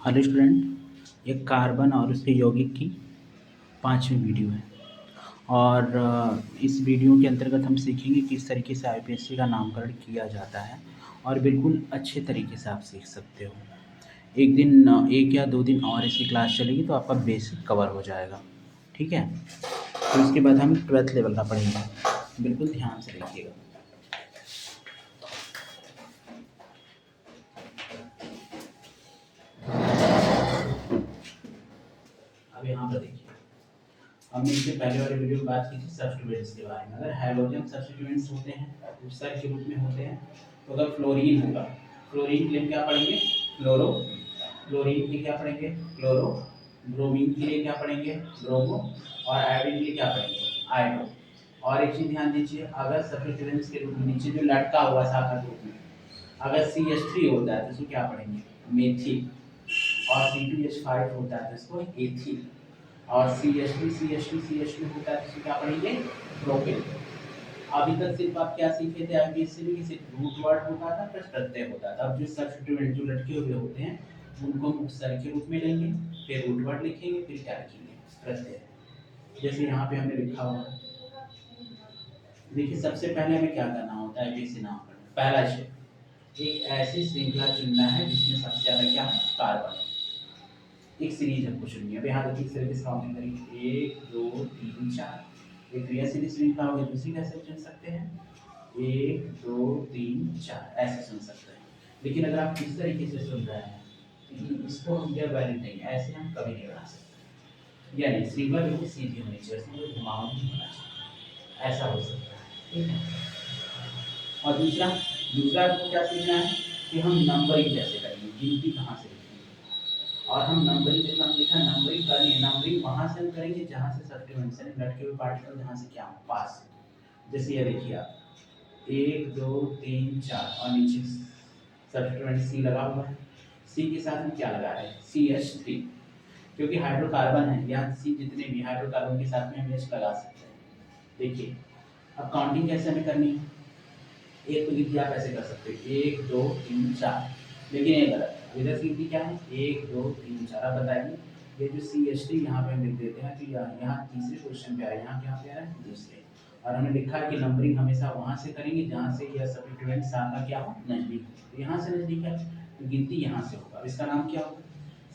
Hello student, ये carbon और उसके यौगिक की 5वीं वीडियो है। और इस वीडियो के अंतर्गत हम सीखेंगे किस तरीके से आईपीएससी का नामकरण किया जाता है और बिल्कुल अच्छे तरीके से आप सीख सकते हो। एक दिन 1 या 2 दिन और इसकी क्लास चलेगी तो आपका बेसिक कवर हो जाएगा। ठीक है, तो इसके बाद हम 12th लेवल का पढ़ेंगे। बिल्कुल ध्यान से देखिएगा। अब यहाँ पर देखिए, हमने इससे पहले वाले वीडियो में बात की थी सब्स्टिट्यूएंट्स के बारे में। अगर हैलोजन सब्स्टिट्यूएंट्स होते हैं, उपसर्ग के रूप में होते हैं, तो अगर फ्लोरीन होगा, फ्लोरीन के लिए क्या पढ़ेंगे? फ्लोरो। फ्लोरीन के लिए क्या पढ़ेंगे? क्लोरो। ब्रोमीन के लिए क्या पढ़ेंगे? ब्रोमो। और आयोडीन के लिए क्या पढ़ेंगे? आयोडो। और एक चीज ध्यान दीजिए, अगर सब्स्टिट्यूएंट्स के रूप में नीचे जो लटका हुआ शाखा के रूप में अगर CH3 होता है तो इसको क्या पढ़ेंगे? मेथिल। और C2H5 होता है तो इसको एथिल। और CH2 होता है तो इसको क्या पढ़ेंगे? प्रोपेन। अभी तक सिर्फ आप क्या सीखे थे आईपीएससी में कि सिर्फ रूट वर्ड होता था प्लस प्रत्यय होता था। अब जो सब्स्टिट्यूएंट जो लटके हुए होते हैं उनको हम उपसर्ग के रूप में लेंगे, फिर रूट वर्ड लिखेंगे, फिर क्या लिखेंगे? प्रत्यय। जैसे यहाँ पे हमने लिखा हुआ है, देखिए सबसे पहले हमें क्या करना होता है आईपीएससी नामकरण। पहला स्टेप, एक ऐसी श्रृंखला चुनना है जिसमें सबसे ज्यादा क्या है? कार्बन। एक सीरीज हमको चुननी है। अब यहाँ देखिए इस तरीके से काउंटिंग करेंगे 1 2 3 4। एक क्रिया सीरीज श्रृंखला होगी, दूसरी कैसे चुन सकते हैं? 1 2 3 4 ऐसे चुन सकते हैं। लेकिन अगर आप इस तरीके से चुन रहे हैं तो इसको हम क्या वैलिड नहीं, ऐसे हम कभी नहीं बना सकते। यानी श्रृंखला बिल्कुल सीधी होनी चाहिए, इसमें कोई घुमाव नहीं होना चाहिए। ऐसा हो सकता है, ठीक है। और दूसरा दूसरा आपको क्या सीखना है कि हम नंबरिंग कैसे करेंगे, गिनती कहाँ से लिखेंगे। और हम नंबरिंग, जैसे हम लिखा नंबरिंग करनी है, नंबरिंग वहां से हम करेंगे जहां से सब्स्टिट्यूएंट्स हैं, लटके हुए पार्टिकल जहां से क्या हो, पास से। जैसे ये देखिए आप 1 2 3 4 और नीचे सब्स्टिट्यूएंट सी लगा हुआ है। सी के साथ में क्या लगा रहे हैं? CH3, क्योंकि हाइड्रोकार्बन है। यहाँ सी जितने भी हाइड्रोकार्बन के साथ में हम H लगा सकते हैं। देखिए अब काउंटिंग कैसे हमें करनी है? एक तो गिनती आप ऐसे कर सकते हो 1 2 3 4, लेकिन ये गलत है। इधर से गिनती क्या है? 1 2 3 4। अब बताइए, ये जो CH3 यहाँ पे हम लिख देते हैं तो यहाँ तीसरे क्वेश्चन पे आया, यहाँ क्या पे आ रहा है? दूसरे। और हमने लिखा है कि नंबरिंग हमेशा वहां से करेंगे जहाँ से यह सब्स्टिट्यूएंट शाखा क्या हो? नजदीक। तो यहाँ से नजदीक है तो गिनती यहाँ से होगा। इसका नाम क्या होगा?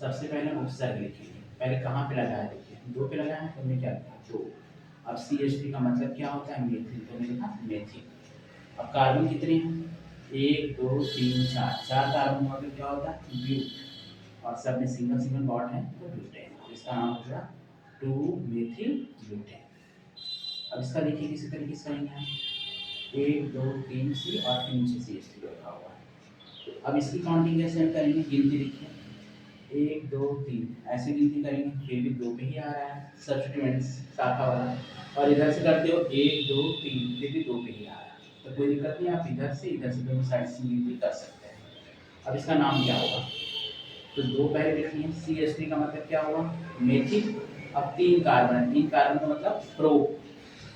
सबसे पहले हम उपसर्ग लिखेंगे। पहले कहाँ पे लगाया? देखिए 2 पे लगाया है तो हमने क्या लिखा? 2। अब CH3 का मतलब क्या होता है? मेथिल। तो हमने लिखा मेथिल। अब कार्बन कितने हैं? 1 2 3 4। 4 कार्बन हुआ तो क्या होता है? ब्यूट। और सब में सिंगल सिंगल बॉन्ड है तो ब्यूटेन। तो इसका नाम हो गया 2 मेथिल ब्यूटेन। अब इसका देखिए किसी तरीके से करेंगे हम 1 2 3 सी और फिर नीचे CH3 रखा हुआ है। अब इसकी काउंटिंग कैसे हम करेंगे? गिनती देखिए 1 2 3 ऐसे गिनती करेंगे, फिर भी 2 पे ही आ रहा है सब्स्टिट्यूएंट्स शाखा वाला। और इधर से करते हो 1 2 3, फिर भी 2 पे ही आ रहा है। तो कोई दिक्कत नहीं, आप इधर से दोनों साइड से गिनती कर सकते हैं। अब इसका नाम क्या होगा? तो 2 पहले लिख लिए, CH3 का मतलब क्या होगा? मेथिल। अब 3 कार्बन है, 3 कार्बन का मतलब प्रो,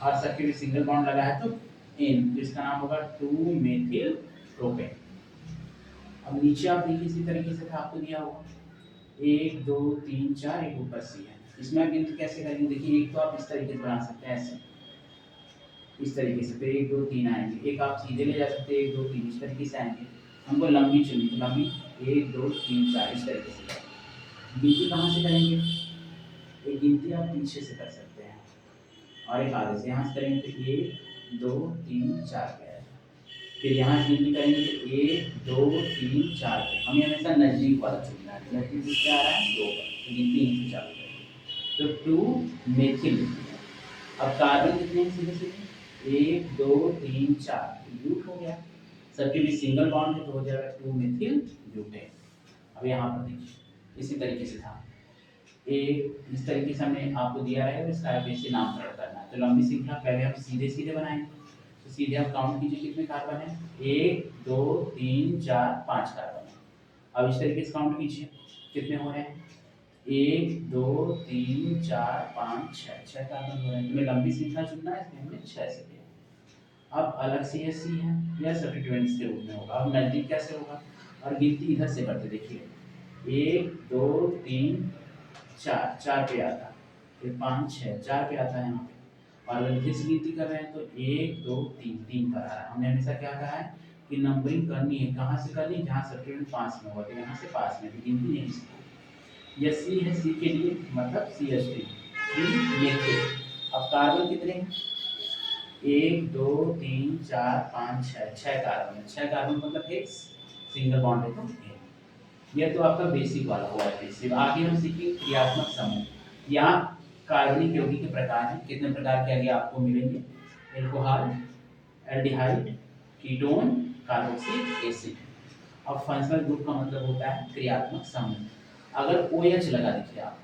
और सबके भी सिंगल बॉन्ड लगा है तो एन, तो इसका नाम होगा 2 मेथिल प्रोपेन। अब नीचे आप देखिए इसी तरीके से था, आपको दिया होगा 1 2 3 4, एक ऊपर सी है। इसमें आप गिनती कैसे करेंगे? देखिए एक तो आप इस तरीके से बना सकते हैं, ऐसे इस तरीके से, फिर 1 2 3 आएंगे। एक आप सीधे ले जा सकते हैं 1 2 3 इस तरीके से आएंगे। हमको लंबी चुनी तो लंबी 1 2 3 4 इस तरीके से। गिनती कहाँ से करेंगे? एक गिनती आप पीछे से कर सकते हैं और एक आगे से। यहाँ से करेंगे तो 1 2 3 4 पे आएगा। फिर यहाँ गिनती करेंगे तो 1 2 3 4 पे। हमें हमेशा नजदीक वाला चुनना है, नजदीक किससे आ रहा है? 2 पर, तो गिनती यहीं से चालू करेंगे तो 2 मेथिल। अब कार्बन कितने हैं? सीधे सीधे 1 2 3 4, ब्यूट हो गया। सबके भी सिंगल बॉन्ड है तो हो जाएगा 2 मेथिल ब्यूटेन। अब यहाँ पर देखिए इसी तरीके से था, एक इस तरीके से हमने आपको दिया रहेगा, इसका आईपीएससी नामकरण करना है। तो लंबी श्रृंखला पहले हम सीधे सीधे बनाएंगे। तो सीधे आप काउंट कीजिए कितने कार्बन है? 1 2 3 4 5 कार्बन है। अब इस तरीके से काउंट कीजिए कितने हो रहे हैं? 1 2 3 4 5 6, 6 कार्बन हो रहे हैं। तुम्हें लंबी श्रृंखला चुनना है, इसमें हमने 6 से किया। अब अलग से ये सी है या सब्स्टिट्यूएंट्स के रूप में होगा। अब नजदीक कैसे होगा? और गिनती इधर से करते देखिए 1 2 3 4, 4 पे आता है, फिर 5 6 4 पे आता है यहाँ पे। और अगर इधर से गिनती कर रहे हैं तो 1 2 3 3 पर आ रहा है। हमने हमेशा क्या कहा है कि नंबरिंग करनी है, कहाँ से करनी है, जहाँ सब्ट्रैक्टेंट पास में होगा, तो यहाँ से पास में, तो गिनती नहीं इसकी। यह सी है, सी के लिए मतलब CH3 ये थे। अब कार्बन कितने हैं, 1 2 3 4 5 6, 6 कार्बन है, 6 कार्बन मतलब हेक्स, सिंगल बॉन्ड है तो है। यह तो आपका बेसिक वाला हुआ एडहेसिव। आगे हम सीखेंगे क्रियात्मक समूह। यहाँ कार्बनिक यौगिक के प्रकार हैं, कितने प्रकार के आगे आपको मिलेंगे, alcohol, aldehyde, ketone, carboxylic acid. अब फंक्शनल ग्रुप का मतलब होता है क्रियात्मक समूह। अगर OH लगा देखिए आप,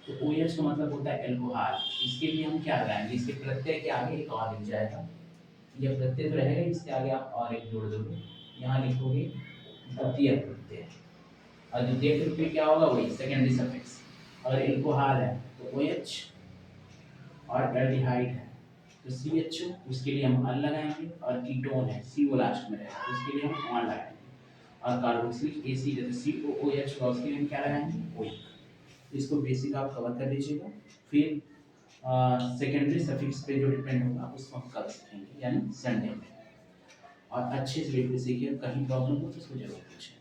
तो OH का मतलब होता है एल्कोहल। इसके लिए हम क्या लगाएंगे, इसके प्रत्यय के आगे एक और लिख जाएगा, यह प्रत्यय तो रहेगा, इसके आगे आप और एक जोड़ दोगे, यहाँ लिखोगे द्वितीय प्रत्यय, और द्वितीय के रूप में क्या होगा, वही सेकेंडरी सफिक्स। अगर एल्कोहल है तो OH, और एल्डिहाइड है तो CHO, उसके लिए हम अल लगाएंगे, और कीटोन है CO लास्ट में रहेगा, उसके लिए हम ऑन लगाएंगे, और कार्बोक्सिलिक एसिड है तो COOH का, उसके लिए हम क्या लगाएंगे, OH। इसको बेसिक आप कवर कर लीजिएगा। फिर सेकेंडरी सफिक्स पे जो डिपेंड होगा उसको हम कल सीखेंगे, यानी संडे में। और अच्छे से बिल्कुल सीखिए, कहीं प्रॉब्लम हो तो उसको जरूर पूछें।